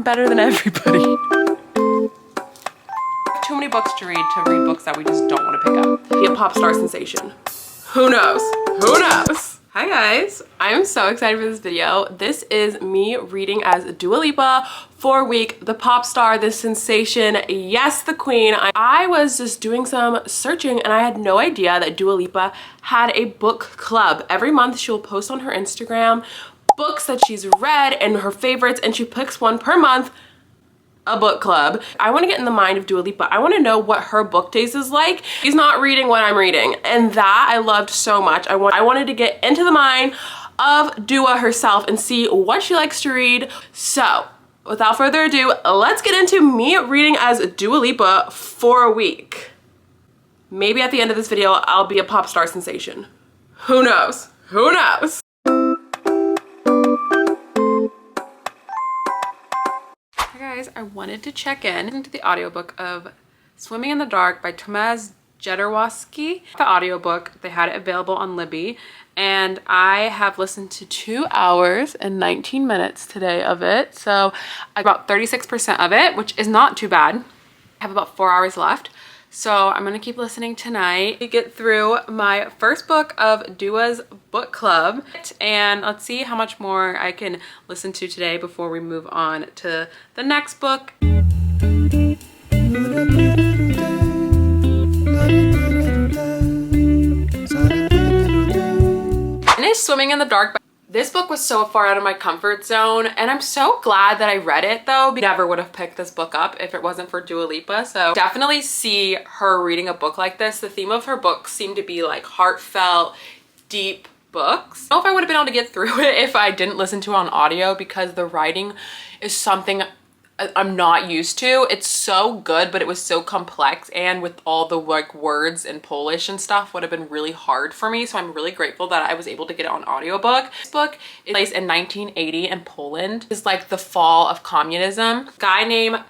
better than everybody. Too many books to read books that we just don't want to pick up. Be a pop star sensation. Who knows? Who knows? Hi guys, I'm so excited for this video. This is me reading as Dua Lipa for a week, the pop star, the sensation, yes, the queen. I was just doing some searching and I had no idea that Dua Lipa had a book club. Every month she will post on her Instagram books that she's read and her favorites, and she picks one per month. A book club. I want to get in the mind of Dua Lipa. I want to know what her book taste is like. She's not reading what I'm reading, and that I loved so much. I wanted to get into the mind of Dua herself and see what she likes to read. So without further ado, let's get into me reading as Dua Lipa for a week. Maybe at the end of this video I'll be a pop star sensation. Who knows? Who knows? Guys, I wanted to check in into the audiobook of Swimming in the Dark by Tomasz Jędrowski. The audiobook, they had it available on Libby, and I have listened to 2 hours and 19 minutes today of it. So I got about 36% of it, which is not too bad. I have about 4 hours left. So I'm gonna keep listening tonight to get through my first book of Dua's book club, and let's see how much more I can listen to today before we move on to the next book. Finished Swimming in the Dark. This book was so far out of my comfort zone, and I'm so glad that I read it though. Never would have picked this book up if it wasn't for Dua Lipa. So definitely see her reading a book like this. The theme of her books seemed to be like heartfelt, deep books. I don't know if I would have been able to get through it if I didn't listen to it on audio, because the writing is something I'm not used to. It's so good, but it was so complex, and with all the like words in Polish and stuff would have been really hard for me. So I'm really grateful that I was able to get it on audiobook. This book is placed in 1980 in Poland. It's like the fall of communism. A guy named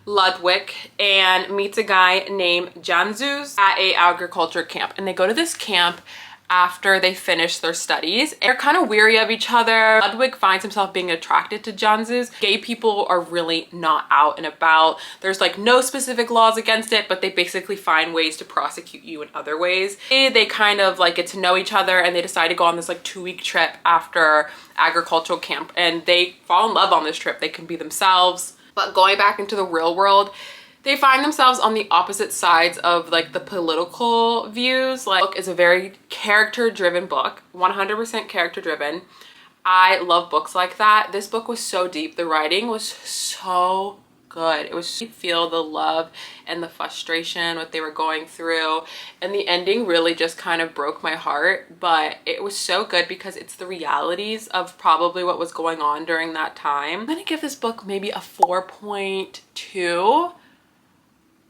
Ludwig and meets a guy named Janzus at a agriculture camp, and they go to this camp after they finish their studies. They're kind of weary of each other. Ludwig finds himself being attracted to Janzus. Gay people are really not out and about. There's like no specific laws against it, but they basically find ways to prosecute you in other ways. They kind of like get to know each other, and they decide to go on this like 2-week trip after agricultural camp, and they fall in love on this trip. They can be themselves, but going back into the real world, they find themselves on the opposite sides of like the political views. Like, the book is a very character-driven book, 100% character-driven. I love books like that. This book was so deep. The writing was so good. It was, you feel the love and the frustration, what they were going through, and the ending really just kind of broke my heart. But it was so good because it's the realities of probably what was going on during that time. I'm gonna give this book maybe a 4.2.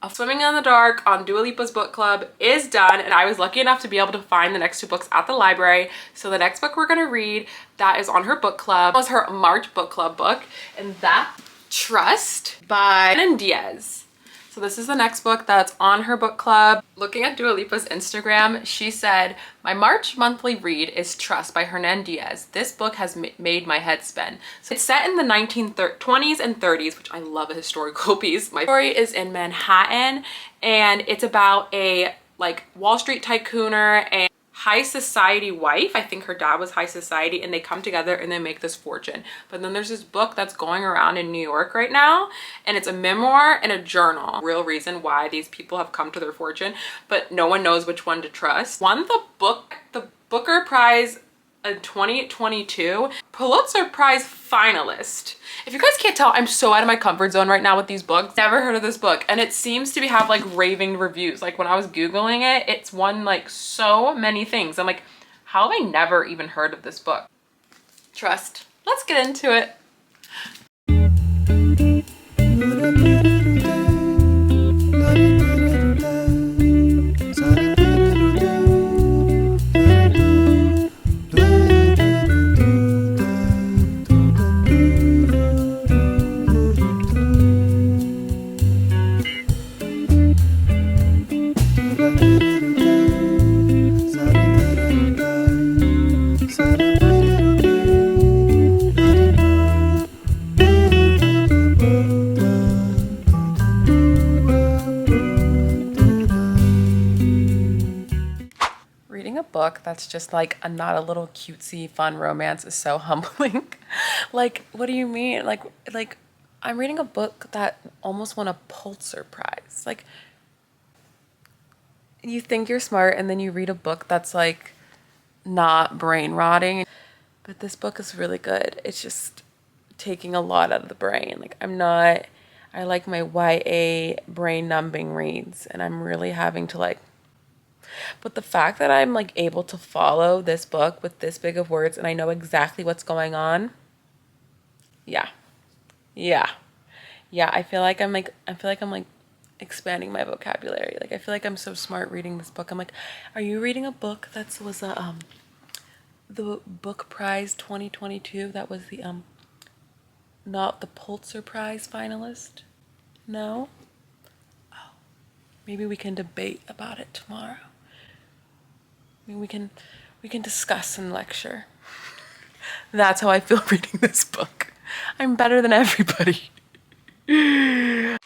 Swimming in the Dark on Dua Lipa's book club is done, and I was lucky enough to be able to find the next 2 books at the library. So the next book we're gonna read that is on her book club was her March book club book, and that's Trust by Shannon Diaz. So this is the next book that's on her book club. Looking at Dua Lipa's Instagram, she said, "My March monthly read is Trust by Hernan Diaz. This book has made my head spin." So it's set in the 1920s and 30s, which I love a historical piece. My story is in Manhattan, and it's about a like Wall Street tycooner and high society wife. I think her dad was high society, and they come together and they make this fortune. But then there's this book that's going around in New York right now, and it's a memoir and a journal. Real reason why these people have come to their fortune, but no one knows which one to trust. Won the Booker Prize in 2022, Pulitzer Prize finalist. If you guys can't tell, I'm so out of my comfort zone right now with these books. Never heard of this book, and it seems to have like raving reviews. Like when I was Googling it, it's won like so many things. I'm like, how have I never even heard of this book? Trust. Let's get into it. book that's just like not a little cutesy fun romance is so humbling. Like, what do you mean? Like I'm reading a book that almost won a Pulitzer Prize. Like, you think you're smart and then you read a book that's like not brain rotting. But this book is really good. It's just taking a lot out of the brain. Like, I like my YA brain numbing reads, and I'm really having to like, but the fact that I'm like able to follow this book with this big of words and I know exactly what's going on. Yeah. Yeah. Yeah. I feel like I'm like expanding my vocabulary. Like, I feel like I'm so smart reading this book. I'm like, are you reading a book that was the Book Prize 2022? That was the not the Pulitzer Prize finalist? No? Oh. Maybe we can debate about it tomorrow. Maybe we can discuss and lecture. That's how I feel reading this book. I'm better than everybody. I'm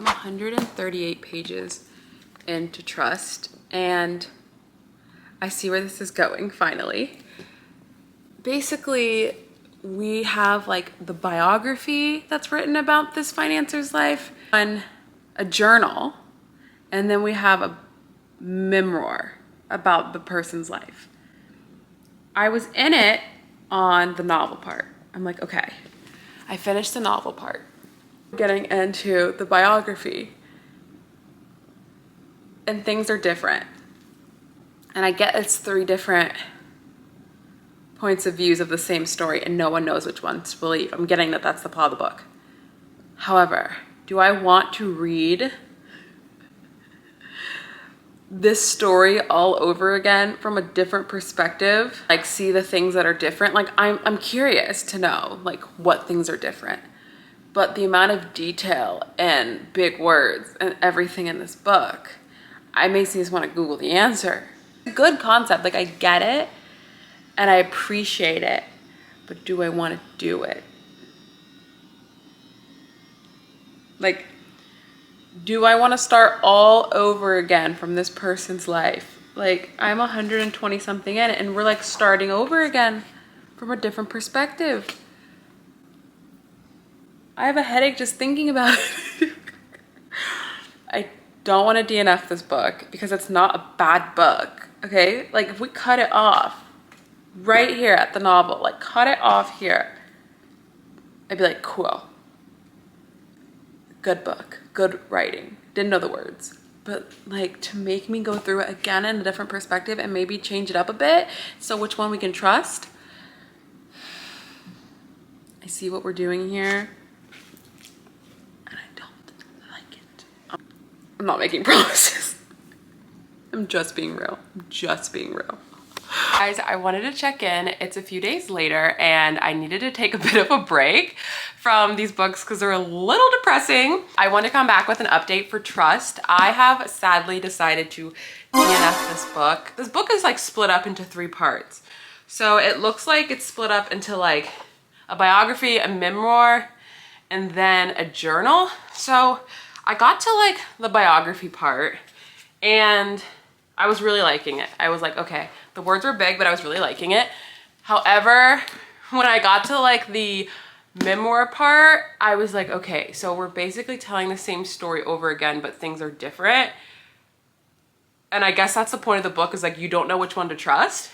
138 pages into Trust, and I see where this is going finally. Basically, we have like the biography that's written about this financer's life on a journal, and then we have a memoir about the person's life. I was in it on the novel part. I'm like, okay, I finished the novel part. Getting into the biography, and things are different. And I get it's 3 different points of views of the same story and no one knows which one to believe. I'm getting that that's the plot of the book. However, do I want to read this story all over again from a different perspective? Like, see the things that are different? Like, I'm curious to know like what things are different. But the amount of detail and big words and everything in this book, it makes me just want to Google the answer. Good concept, like I get it and I appreciate it, but do I want to do it? Like, do I want to start all over again from this person's life? Like, I'm 120 something in and we're like starting over again from a different perspective. I have a headache just thinking about it. I don't want to DNF this book because it's not a bad book, okay? Like, if we cut it off right here at the novel, like cut it off here, I'd be like, cool. Good book, good writing. Didn't know the words. But like, to make me go through it again in a different perspective and maybe change it up a bit, so which one we can trust. I see what we're doing here. I'm not making promises. I'm just being real. I'm just being real. Guys, I wanted to check in. It's a few days later and I needed to take a bit of a break from these books because they're a little depressing. I want to come back with an update for Trust. I have sadly decided to DNF this book. This book is like split up into 3 parts. So it looks like it's split up into like a biography, a memoir, and then a journal. So I got to like the biography part and I was really liking it. I was like, okay, the words were big, but I was really liking it. However, when I got to like the memoir part, I was like, okay, so we're basically telling the same story over again, but things are different. And I guess that's the point of the book, is like, you don't know which one to trust.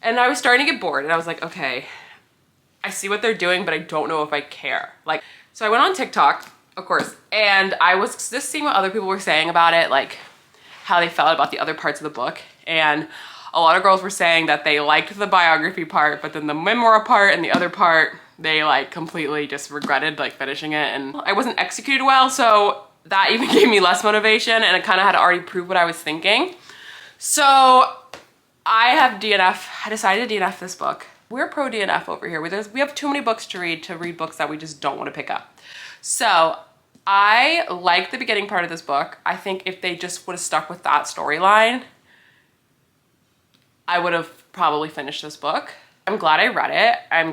And I was starting to get bored and I was like, okay, I see what they're doing, but I don't know if I care. Like, so I went on TikTok, of course, and I was just seeing what other people were saying about it, like how they felt about the other parts of the book. And a lot of girls were saying that they liked the biography part, but then the memoir part and the other part, they like completely just regretted like finishing it. And I wasn't executed well, so that even gave me less motivation, and it kind of had to already prove what I was thinking. So I decided to DNF this book. We're pro DNF over here. We have too many books to read books that we just don't want to pick up. So I like the beginning part of this book. I think if they just would have stuck with that storyline, I would have probably finished this book. I'm glad I read it. I'm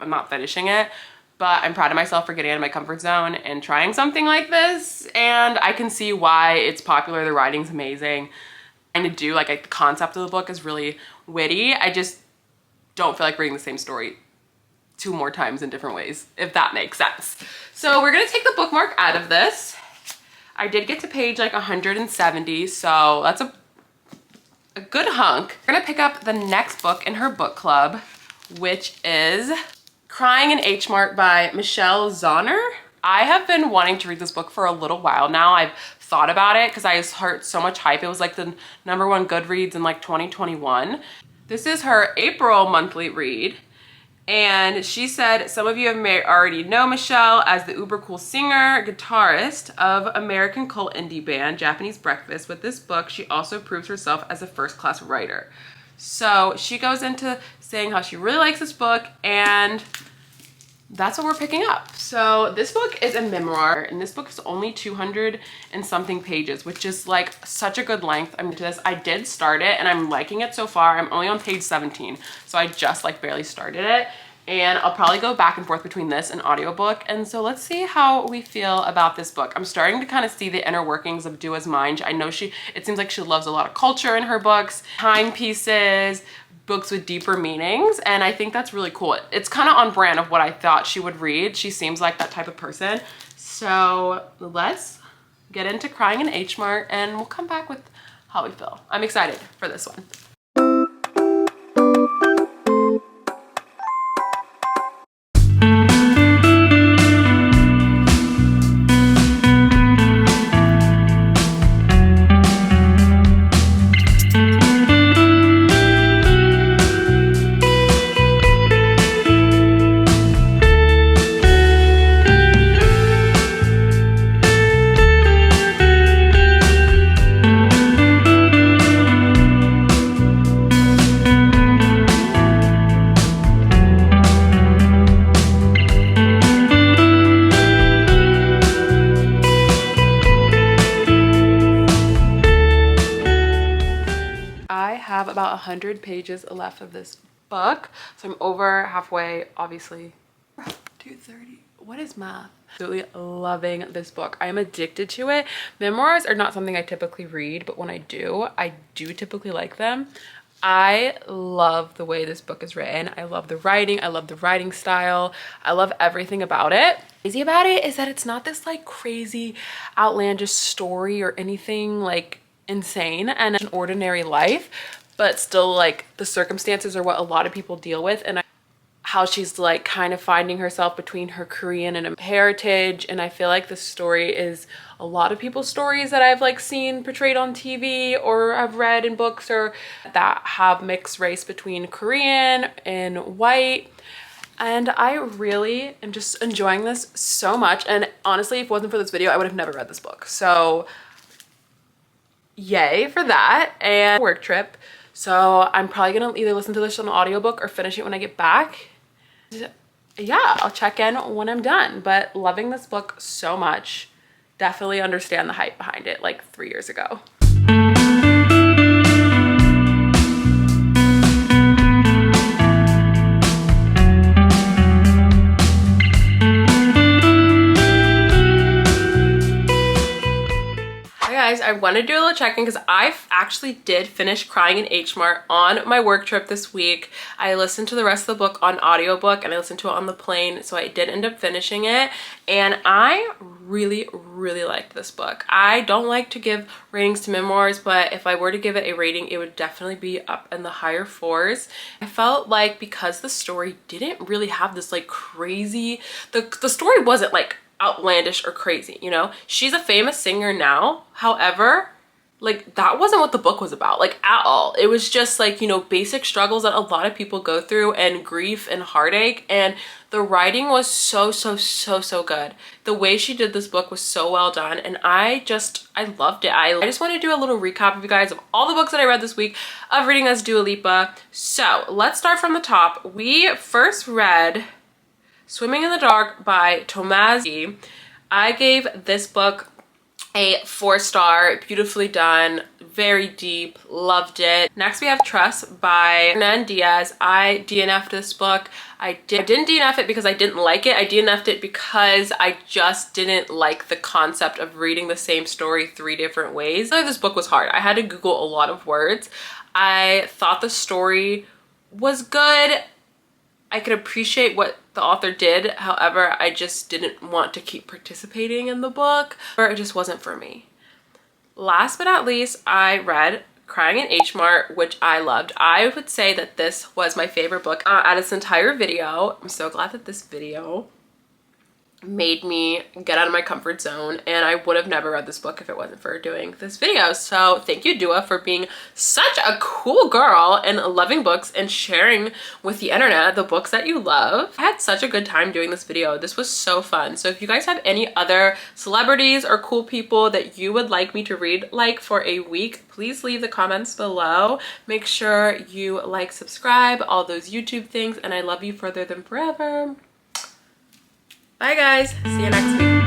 not finishing it, but I'm proud of myself for getting out of my comfort zone and trying something like this. And I can see why it's popular. The writing's amazing. And to do, like the concept of the book is really witty. I just don't feel like reading the same story 2 more times in different ways, if that makes sense. So we're gonna take the bookmark out of this. I did get to page like 170, so that's a good hunk. We're gonna pick up the next book in her book club, which is Crying in H Mart by Michelle Zauner. I have been wanting to read this book for a little while now. I've thought about it because I heard so much hype. It was like the #1 Goodreads in like 2021. This is her April monthly read. And she said, some of you may already know Michelle as the uber cool singer, guitarist of American cult indie band Japanese Breakfast. With this book, she also proves herself as a first-class writer. So she goes into saying how she really likes this book, and that's what we're picking up. So this book is a memoir, and this book is only 200 and something pages, which is like such a good length. I'm into this. I did start it and I'm liking it so far. I'm only on page 17, so I just like barely started it. And I'll probably go back and forth between this and audiobook. And so let's see how we feel about this book. I'm starting to kind of see the inner workings of Dua's mind. I know it seems like she loves a lot of culture in her books, timepieces, books with deeper meanings, and I think that's really cool. It's kind of on brand of what I thought she would read. She seems like that type of person. So let's get into Crying in H Mart and we'll come back with how we feel. I'm excited for this one. About 100 pages left of this book, so I'm over halfway, obviously. 230. What is math? Absolutely loving this book. I am addicted to it. Memoirs are not something I typically read, but when I do typically like them. I love the way this book is written. I love the writing. I love the writing style. I love everything about it. Easy about it is that it's not this like crazy outlandish story or anything like insane and an ordinary life, but still like the circumstances are what a lot of people deal with, and how she's like kind of finding herself between her Korean and heritage. And I feel like this story is a lot of people's stories that I've like seen portrayed on TV or I've read in books, or that have mixed race between Korean and white. And I really am just enjoying this so much. And honestly, if it wasn't for this video, I would have never read this book. So yay for that. And work trip. So I'm probably gonna either listen to this on an audiobook or finish it when I get back. Yeah, I'll check in when I'm done. But loving this book so much. Definitely understand the hype behind it like 3 years ago. I want to do a little check-in because I actually did finish Crying in H Mart on my work trip this week. I listened to the rest of the book on audiobook and I listened to it on the plane, so I did end up finishing it, and I really liked this book. I don't like to give ratings to memoirs, but if I were to give it a rating, it would definitely be up in the higher 4s. I felt like because the story didn't really have this like crazy, the story wasn't like outlandish or crazy, you know? She's a famous singer now. However, like that wasn't what the book was about, like at all. It was just like, you know, basic struggles that a lot of people go through and grief and heartache. And the writing was so good. The way she did this book was so well done. And I loved it. I just want to do a little recap of you guys of all the books that I read this week of reading as Dua Lipa. So let's start from the top. We first read Swimming in the Dark by Tomasi. I gave this book a 4-star, beautifully done, very deep, loved it. Next we have Trust by Hernan Diaz. I DNF'd this book. I didn't DNF it because I didn't like it. I DNF'd it because I just didn't like the concept of reading the same story 3 different ways. I feel like this book was hard. I had to Google a lot of words. I thought the story was good. I could appreciate what the author did. However, I just didn't want to keep participating in the book, or it just wasn't for me. Last but not least, I read Crying in H Mart, which I loved. I would say that this was my favorite book out of this entire video. I'm so glad that this video made me get out of my comfort zone, and I would have never read this book if it wasn't for doing this video. So thank you, Dua, for being such a cool girl and loving books and sharing with the internet the books that you love. I had such a good time doing this video. This was so fun. So if you guys have any other celebrities or cool people that you would like me to read like for a week, please leave the comments below. Make sure you like, subscribe, all those YouTube things, and I love you further than forever. Bye guys, see you next week.